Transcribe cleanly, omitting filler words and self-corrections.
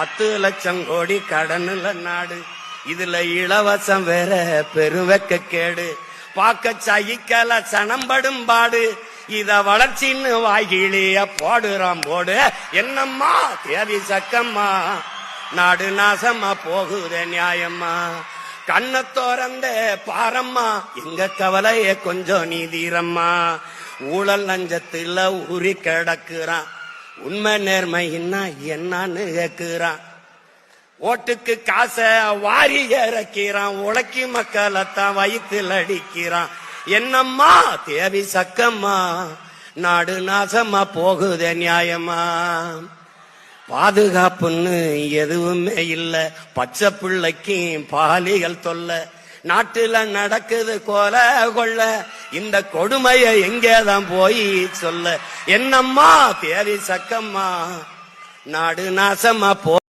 10 லட்சம் கோடி கடனுல நாடு, இதுல இலவசம் வேற பெருவெக்க கேடு. பாக்க சகிக்கல சனம்படும் பாடு, இத வளர்ச்சின்னு வாய்கிளிய போடுறான் போடு. என்னம்மா தேவி சக்கம்மா, நாடு நாசமா போகுதே நியாயம்மா. கண்ண தோறந்த பாரம்மா, எங்க கவலைய கொஞ்சம் நீதீரம்மா. ஊழல் லஞ்சத்துல ஊறி கிடக்குறான், உண்மை நேர்மைன்னா என்னன்னு கேக்குறான். ஓட்டுக்கு காசை வாரி இறக்கிறான், உழைக்கி மக்களைத்தான் வயிற்றுல அடிக்கிறான். என்னம்மா தேவி சக்கம்மா, நாடு நாசமா போகுதே நியாயமா. பாதுகாப்புன்னு எதுவுமே இல்ல, பச்சை பிள்ளைக்கு பாலிகள் தொல்ல. நாட்டுல நடக்குது கொல கொள்ள, இந்த கொடுமைய எங்கேதான் போய் சொல்ல. என்னம்மா தேவி சக்கம்மா, நாடு நாசமா போ